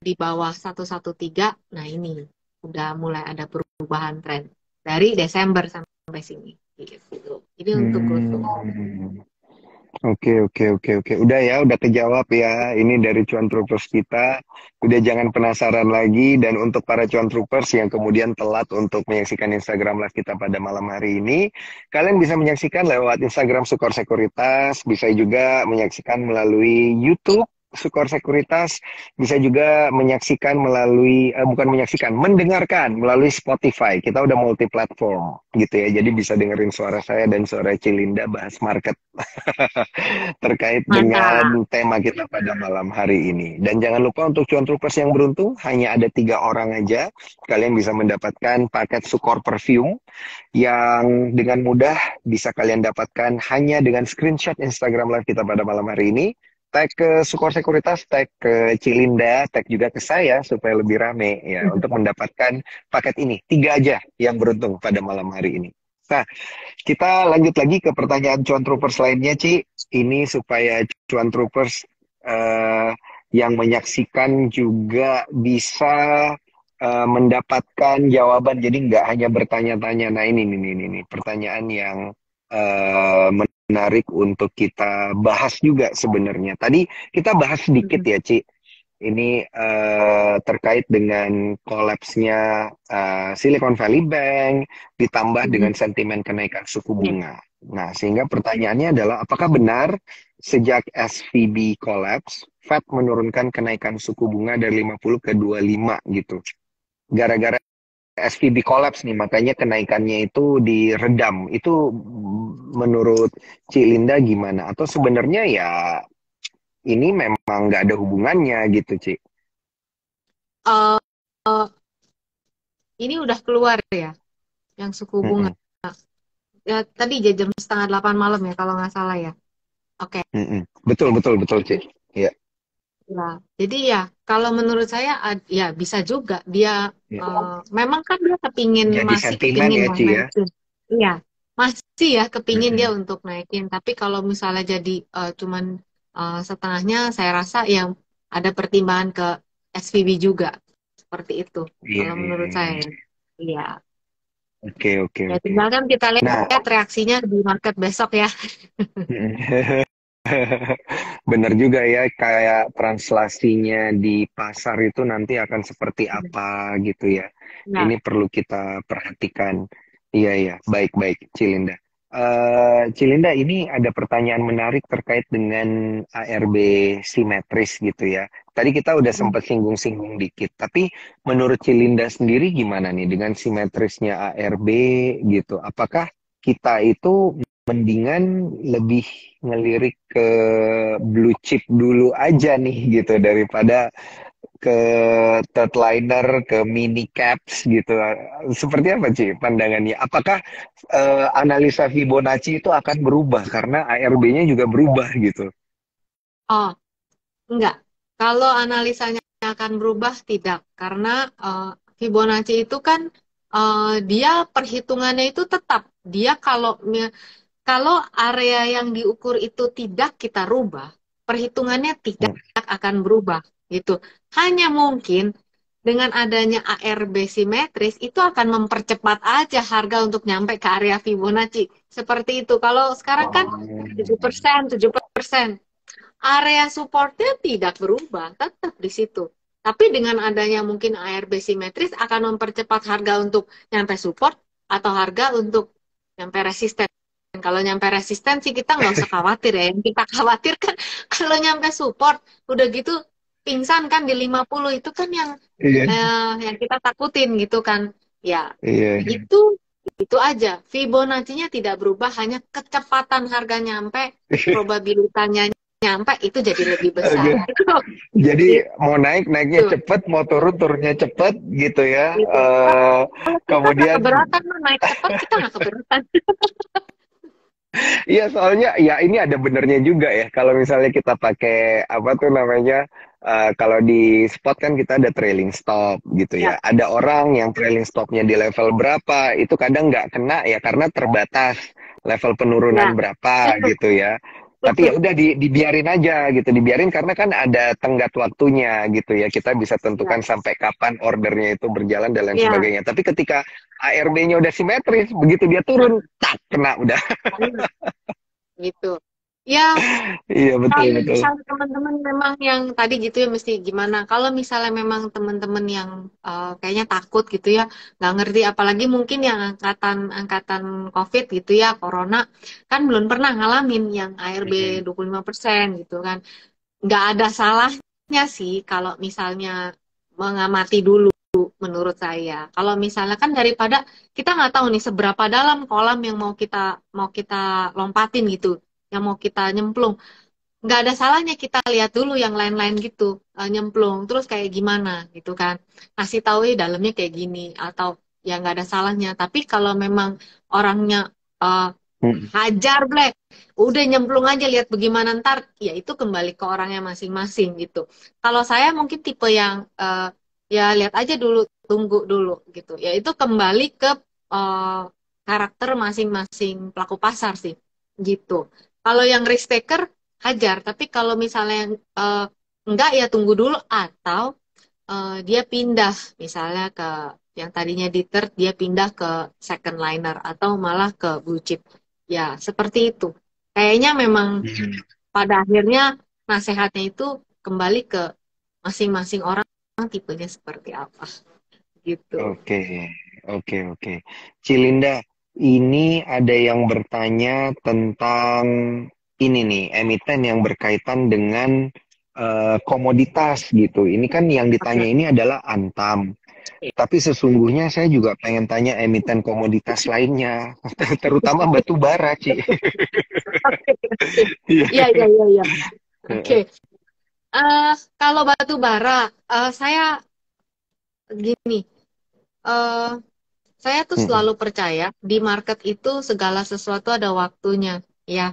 di bawah 113, nah ini udah mulai ada perubahan tren dari Desember sampai sini gitu. Jadi untuk goto. Hmm. Oke, oke, oke, oke. Udah ya, udah kejawab ya. Ini dari Cuan Troopers kita. Udah jangan penasaran lagi. Dan untuk para Cuan Troopers yang kemudian telat untuk menyaksikan Instagram Live kita pada malam hari ini, kalian bisa menyaksikan lewat Instagram Sukor Sekuritas, bisa juga menyaksikan melalui YouTube Sukor Sekuritas, bisa juga menyaksikan melalui, bukan menyaksikan, mendengarkan melalui Spotify. Kita udah multi platform gitu ya. Jadi bisa dengerin suara saya dan suara Cilinda bahas market terkait Mantap. dengan tema kita pada malam hari ini. Dan jangan lupa untuk cuan troopers yang beruntung, hanya ada 3 orang aja. Kalian bisa mendapatkan paket Sukor Perfume yang dengan mudah bisa kalian dapatkan hanya dengan screenshot Instagram Live kita pada malam hari ini. Tag ke Sukor Sekuritas, tag ke Cilinda, tag juga ke saya supaya lebih rame ya untuk mendapatkan paket ini. 3 aja yang beruntung pada malam hari ini. Nah, kita lanjut lagi ke pertanyaan Cuan Troopers lainnya, Ci. Ini supaya Cuan Troopers eh, yang menyaksikan juga bisa mendapatkan jawaban. Jadi nggak hanya bertanya-tanya. Nah, ini pertanyaan yang menarik untuk kita bahas juga sebenarnya. Tadi kita bahas sedikit ya, Ci. Ini terkait dengan kolapsnya Silicon Valley Bank, ditambah dengan sentimen kenaikan suku Ya. bunga. Nah, sehingga pertanyaannya adalah apakah benar sejak SVB collapse, Fed menurunkan kenaikan suku bunga dari 50 ke 25 gitu. Gara-gara SVB collapse nih, makanya kenaikannya itu diredam. Itu menurut Cilinda gimana? Atau sebenarnya ya ini memang nggak ada hubungannya gitu, Ci? Eh, eh, ini udah keluar ya, yang suku bunga. Mm-mm. Ya, tadi jam 7:30 malam ya, kalau nggak salah ya. Oke. Mm-mm. Betul, betul, betul, Ci. Iya. Ya, jadi ya kalau menurut saya ya bisa juga dia Iya. eh, memang kan dia Jadi masih sentimen kepingin ya, ya Ci ya. naikin. Iya, masih ya kepingin dia Mm-mm. untuk naikin. Tapi kalau misalnya jadi cuman setengahnya, saya rasa yang ada pertimbangan ke SVB juga seperti itu. Iya, Kalau iya, menurut iya, saya, iya. iya. Oke, oke, Ya oke. tinggal kan kita Nah, lihat reaksinya di market besok ya. mm-mm. Benar juga ya, kayak translasinya di pasar itu nanti akan seperti apa gitu ya. Nah, Ini perlu kita perhatikan. Iya, iya, baik-baik, Cilinda. Cilinda, ini ada pertanyaan menarik terkait dengan ARB simetris gitu ya. Tadi kita udah Hmm. sempat singgung-singgung dikit, tapi menurut Cilinda sendiri gimana nih dengan simetrisnya ARB gitu? Apakah kita itu mendingan lebih ngelirik ke blue chip dulu aja nih gitu daripada ke third liner, ke mini caps gitu. Seperti apa sih pandangannya? Apakah analisa Fibonacci itu akan berubah karena ARB-nya juga berubah gitu? Oh, enggak. Kalau analisanya akan berubah, tidak. Karena Fibonacci itu kan dia perhitungannya itu tetap. Dia kalau area yang diukur itu tidak kita rubah, perhitungannya tidak Hmm. akan berubah gitu. Hanya mungkin dengan adanya ARB simetris itu akan mempercepat aja harga untuk nyampe ke area Fibonacci. Seperti itu. Kalau sekarang kan Oh. 7%, 7%. Area supportnya tidak berubah, tetap di situ. Tapi dengan adanya mungkin ARB simetris akan mempercepat harga untuk nyampe support atau harga untuk nyampe resisten. Kalau nyampe resisten sih kita nggak usah khawatir ya. Yang kita khawatir kan kalau nyampe support, udah gitu pingsan kan di 50 itu kan Iya, yang kita takutin gitu kan. Ya, iya, iya. itu itu aja. Fibonacci-nya tidak berubah, hanya kecepatan harga nyampe, probabilitasnya nyampe itu jadi lebih besar. Oke. Jadi mau naik naiknya Gitu. cepet, mau turun turunnya cepet gitu ya. Gitu. Kalau kita nggak Kemudian keberatan mah naik cepat, kita nggak keberatan. iya, soalnya ya ini ada benernya juga ya. Kalau misalnya kita pakai apa tuh namanya, kalau di spot kan kita ada trailing stop gitu ya. Ya, Ada orang yang trailing stopnya di level berapa, itu kadang nggak kena ya karena terbatas level penurunan ya, berapa itu gitu ya. Tapi ya betul. udah dibiarin aja gitu, dibiarin karena kan ada tenggat waktunya gitu ya. Kita bisa Ya, tentukan sampai kapan ordernya itu berjalan dan lain ya, sebagainya. Tapi ketika ARB-nya udah simetris, begitu dia turun, tak kena udah. gitu. Ya, Iya betul kalau betul. misalnya teman-teman memang yang tadi gitu ya mesti gimana? Kalau misalnya memang teman-teman yang kayaknya takut gitu ya, nggak ngerti, apalagi mungkin yang angkatan angkatan COVID gitu ya, Corona, kan belum pernah ngalamin yang ARB Mhm. 25% gitu kan. Nggak ada salahnya sih kalau misalnya mengamati dulu menurut saya. Kalau misalnya kan daripada kita nggak tahu nih seberapa dalam kolam yang mau kita lompatin gitu, yang mau kita nyemplung, nggak ada salahnya kita lihat dulu yang lain-lain gitu, nyemplung terus kayak gimana gitu kan, kasih tahu dalamnya kayak gini atau ya nggak ada salahnya. Tapi kalau memang orangnya eh, Mhm. hajar Black, udah nyemplung aja lihat bagaimana ntar, ya itu kembali ke orangnya masing-masing gitu. Kalau saya mungkin tipe yang ya lihat aja dulu, tunggu dulu gitu, ya itu kembali ke eh, karakter masing-masing pelaku pasar sih gitu. Kalau yang risk taker hajar, tapi kalau misalnya yang enggak ya tunggu dulu, atau dia pindah misalnya ke yang tadinya di third dia pindah ke second liner atau malah ke blue chip. Ya, seperti itu. Kayaknya memang Mhm. pada akhirnya nasihatnya itu kembali ke masing-masing orang, tipenya seperti apa gitu. Oke, oke, oke. Cilinda, ini ada yang bertanya tentang ini nih, emiten yang berkaitan dengan komoditas gitu. Ini kan yang ditanya Oke. ini adalah Antam. Tapi sesungguhnya saya juga pengen tanya emiten komoditas lainnya, terutama batu bara, Ci. Oke, oke. Iya. Iya, iya, iya, iya. Oke. Eh, Kalau batu bara, saya gini, eh, saya tuh selalu percaya di market itu segala sesuatu ada waktunya, ya.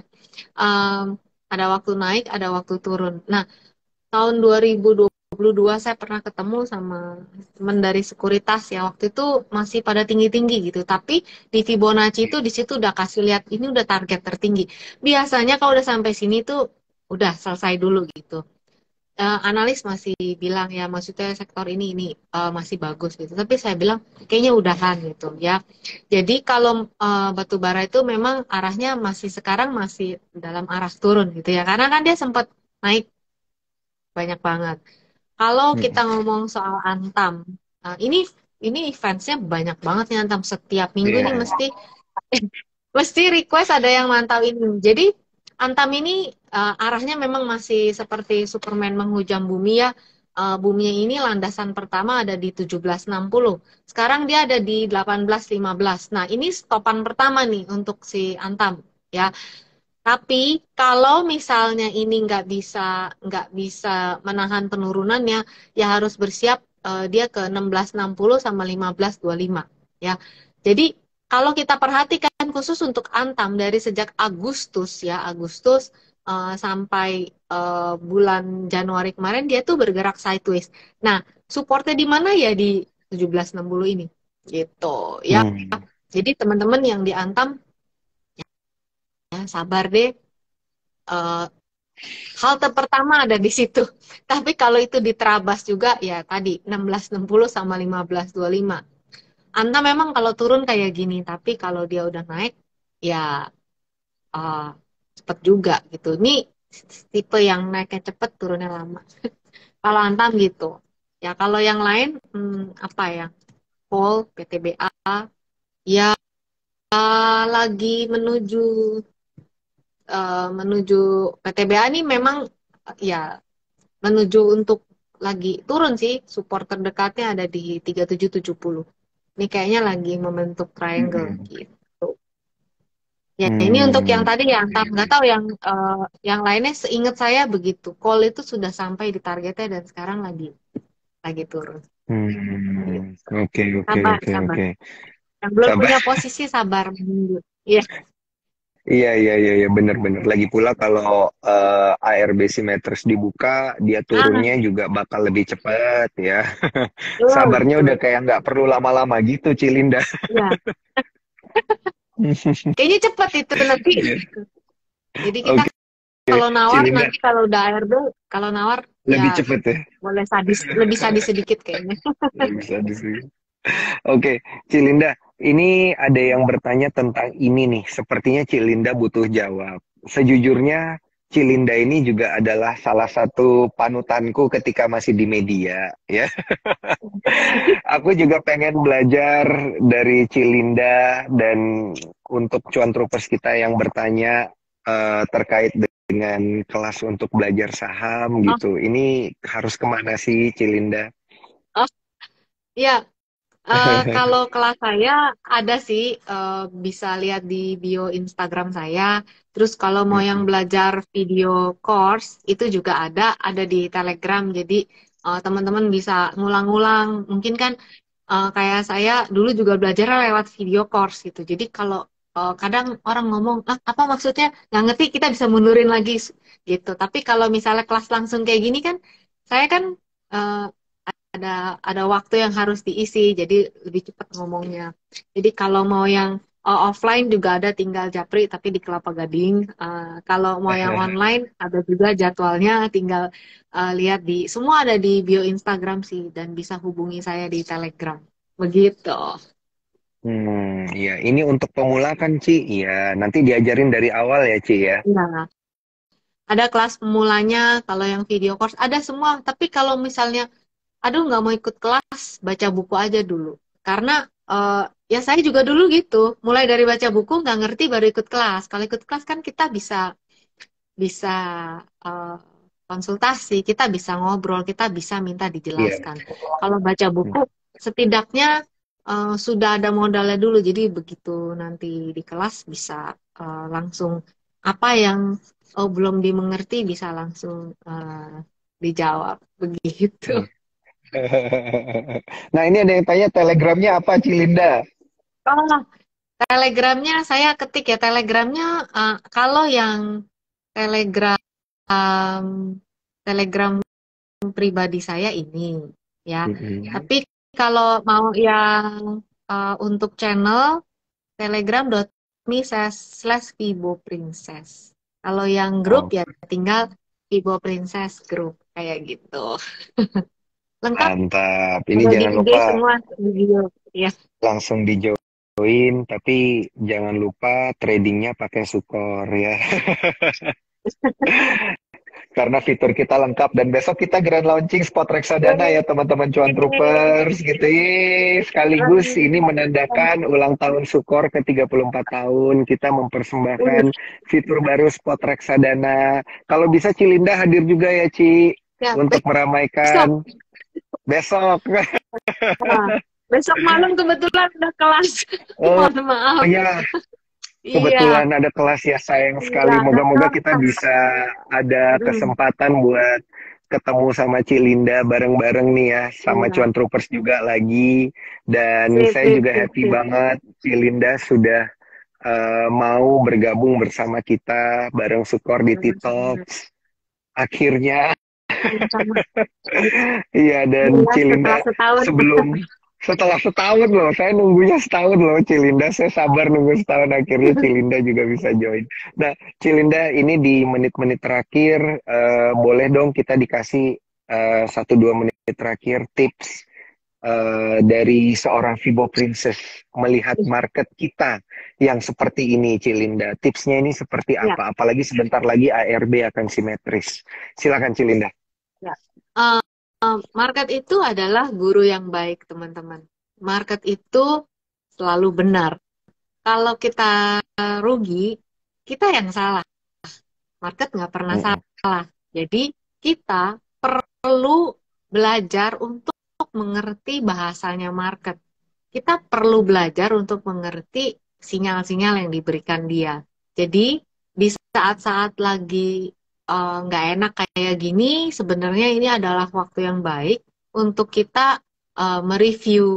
Em, ada waktu naik, ada waktu turun. Nah, tahun 2022 saya pernah ketemu sama teman dari sekuritas ya. Waktu itu masih pada tinggi-tinggi gitu. Tapi di Fibonacci itu di situ udah kasih lihat ini udah target tertinggi. Biasanya kalau udah sampai sini tuh udah selesai dulu gitu. Analis masih bilang ya maksudnya sektor ini masih bagus gitu. Tapi saya bilang kayaknya udahan gitu ya. Jadi kalau batu bara itu memang arahnya masih sekarang masih dalam arah turun gitu ya. Karena kan dia sempat naik banyak banget. Kalau kita ngomong soal Antam, ini fansnya banyak banget nih Antam, setiap minggu nih Iya. mesti Mesti request ada yang mantau ini. Jadi Antam ini arahnya memang masih seperti Superman menghujam bumi ya. Bumi ini landasan pertama ada di 1760. Sekarang dia ada di 1815. Nah, ini stopan pertama nih untuk si Antam ya. Tapi kalau misalnya ini nggak bisa menahan penurunannya, ya harus bersiap dia ke 1660 sama 1525 ya. Jadi kalau kita perhatikan khusus untuk Antam dari sejak Agustus ya, Agustus sampai bulan Januari kemarin dia tuh bergerak sideways. Nah, supportnya di mana ya di 1760 ini gitu ya. Hmm. Jadi teman-teman yang di Antam ya sabar deh. Eh, Halte pertama ada di situ. Tapi kalau itu diterabas juga ya tadi 1660 sama 1525. Anta memang kalau turun kayak gini, tapi kalau dia udah naik ya uh, cepet juga gitu. Ini tipe yang naiknya cepet, turunnya lama. Kalau Antam gitu. Ya kalau yang lain apa ya? Pol, PTBA ya lagi menuju PTBA ini memang ya menuju untuk lagi turun sih, support terdekatnya ada di 3770. Ini kayaknya lagi membentuk triangle Hmm. gitu. Ya, ini untuk yang Hmm. tadi yang nggak tahu yang lainnya seingat saya begitu. Call itu sudah sampai di targetnya dan sekarang lagi turun. Gitu. Hmm. Oke, oke, Sabar, oke, sabar. oke. Yang belum Sabar. punya posisi sabar menunggu. Iya. Iya, iya, iya, iya, benar-benar. Lagi pula kalau ARB Simetris dibuka, dia Ah, turunnya juga bakal lebih cepat ya. betul, Sabarnya udah betul. kayak nggak perlu lama-lama gitu, Cilinda. Ya, kayaknya cepat itu nanti. Iya. Jadi kita Oke, kalau nawar Cilinda nanti kalau udah ARB, kalau nawar ya lebih cepet ya. boleh sadis, lebih sadis sedikit kayaknya. Bisa di sini. Oke, Cilinda, ini ada yang bertanya tentang ini nih. Sepertinya Cilinda butuh jawab. Sejujurnya, Cilinda ini juga adalah salah satu panutanku ketika masih di media, ya. Aku juga pengen belajar dari Cilinda dan untuk cuan troopers kita yang bertanya terkait dengan kelas untuk belajar saham Oh, gitu. Ini harus kemana sih, Cilinda? oh, ya. Kalau kelas saya ada sih, bisa lihat di bio Instagram saya. Terus kalau mau yang Mm-mm. belajar video course itu juga ada di Telegram. Jadi teman-teman bisa ngulang-ngulang. Mungkin kan kayak saya dulu juga belajar lewat video course gitu. Jadi kalau kadang orang ngomong, ah apa maksudnya? Nggak ngerti, kita bisa mundurin lagi gitu. Tapi kalau misalnya kelas langsung kayak gini kan, saya kan eh, ada waktu yang harus diisi, jadi lebih cepat ngomongnya. Jadi kalau mau yang offline juga ada, tinggal japri tapi di Kelapa Gading. Kalau mau yang online ada juga jadwalnya, tinggal lihat semua ada di bio Instagram sih dan bisa hubungi saya di Telegram. Begitu. Iya, ini untuk pemula kan, Ci? Iya, nanti diajarin dari awal ya, Ci ya. Nah, ada kelas pemulanya, kalau yang video course ada semua. Tapi kalau misalnya aduh nggak mau ikut kelas, baca buku aja dulu. Karena ya saya juga dulu gitu, mulai dari baca buku nggak ngerti baru ikut kelas. Kalau ikut kelas kan kita bisa eh, konsultasi, kita bisa ngobrol, kita bisa minta Iya. dijelaskan. Kalau baca buku, setidaknya sudah ada modalnya dulu. Jadi begitu nanti di kelas bisa langsung apa yang belum dimengerti bisa langsung dijawab begitu. Hmm. Nah, ini ada yang tanya telegramnya apa, Cilinda? Oh, Telegramnya saya ketik ya. Telegramnya kalau yang Telegram Telegram pribadi saya ini ya. Mm-mm. Tapi kalau mau yang untuk channel telegram.me/Vibo Princess. Kalau yang grup Oh, ya tinggal Vibo Princess Group kayak gitu. Lengkap mantap. Ini ada di jangan IG lupa semua di video ya. langsung di-join, tapi jangan lupa tradingnya pakai Sukor ya. karena fitur kita lengkap dan besok kita grand launching spot reksadana ya teman-teman cuan troopers gitu. Yeay. Sekaligus ini menandakan ulang tahun Sukor ke 34 tahun kita mempersembahkan fitur baru spot reksadana. Kalau bisa Cilinda hadir juga ya Ci Ya, untuk meramaikan besok. Nah, besok malam kebetulan ada kelas. Oh Mohon maaf. ya, Iya, kebetulan ada kelas ya, sayang sekali. iya, Moga-moga kita bisa ada kesempatan buat ketemu sama Cilinda bareng-bareng nih ya, sama Iya. Cuan Troopers juga lagi. Dan Sip, saya sip, juga sip, happy sip. banget Cilinda sudah mau bergabung bersama kita bareng Sukor di T-Talks. Akhirnya, Sama-sama. iya, dan Iya, Cilinda setelah setahun. setelah setahun loh, saya nunggunya setahun loh Cilinda, saya sabar nunggu setahun, akhirnya Cilinda juga bisa join. Nah, Cilinda ini di menit-menit terakhir, boleh dong kita dikasih 1-2 menit terakhir tips dari seorang Fibo Princess melihat market kita yang seperti ini, Cilinda. Tipsnya ini seperti Ya, apa? Apalagi sebentar lagi ARB akan simetris. Silakan Cilinda. ya. Market itu adalah guru yang baik, teman-teman. Market itu selalu benar. Kalau kita rugi, kita yang salah. Market nggak pernah Mm-mm. salah. Jadi kita perlu belajar untuk mengerti bahasanya market. Kita perlu belajar untuk mengerti sinyal-sinyal yang diberikan dia. Jadi di saat-saat lagi nggak enak kayak gini, sebenarnya ini adalah waktu yang baik untuk kita mereview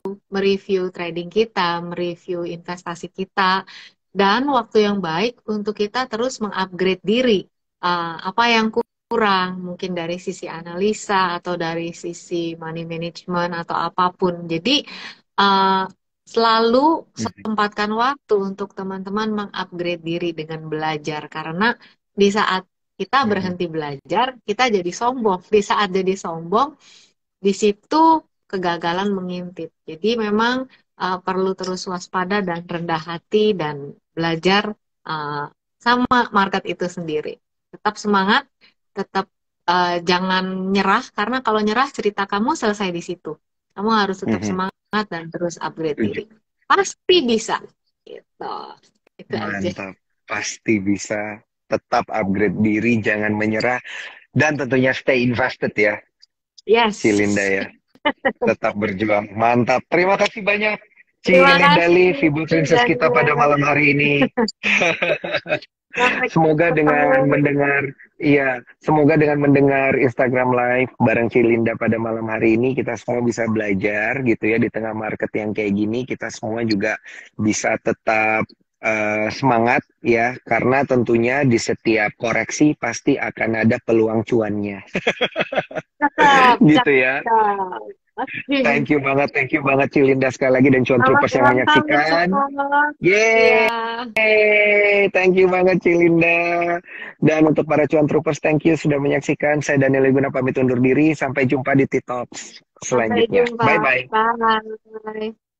trading kita, mereview investasi kita, dan waktu yang baik untuk kita terus mengupgrade diri. Apa yang kurang, mungkin dari sisi analisa atau dari sisi money management atau apapun. Jadi uh, selalu sempatkan waktu untuk teman-teman mengupgrade diri dengan belajar, karena di saat kita berhenti belajar, kita jadi sombong. Di saat jadi sombong, di situ kegagalan mengintip. Jadi memang perlu terus waspada dan rendah hati dan belajar uh, sama market itu sendiri. Tetap semangat, tetap jangan nyerah, karena kalau nyerah cerita kamu selesai di situ. Kamu harus tetap semangat dan terus upgrade diri. Pasti bisa. Gitu. Itu aja. Mantap, pasti bisa. Tetap upgrade diri, jangan menyerah, dan tentunya stay invested ya, Yes. Cilinda ya. Tetap berjuang. Mantap. Terima kasih banyak, Terima Cilinda kasih. Li, Fibo Princess kita pada malam hari ini. Semoga dengan mendengar, iya, semoga dengan mendengar Instagram Live bareng Cilinda pada malam hari ini, kita semua bisa belajar gitu ya, di tengah market yang kayak gini, kita semua juga bisa tetap semangat ya, karena tentunya di setiap koreksi pasti akan ada peluang cuannya. Cakep, Gitu ya. cakep. Thank you banget Cilinda sekali lagi, dan Cuan Troopers yang menyaksikan. Yeay, Iya. thank you banget Cilinda. Dan untuk para Cuan Troopers, thank you sudah menyaksikan. Saya Daniel Leguna pamit undur diri. Sampai jumpa di TikTok Sampai selanjutnya. jumpa. Bye-bye. Bye.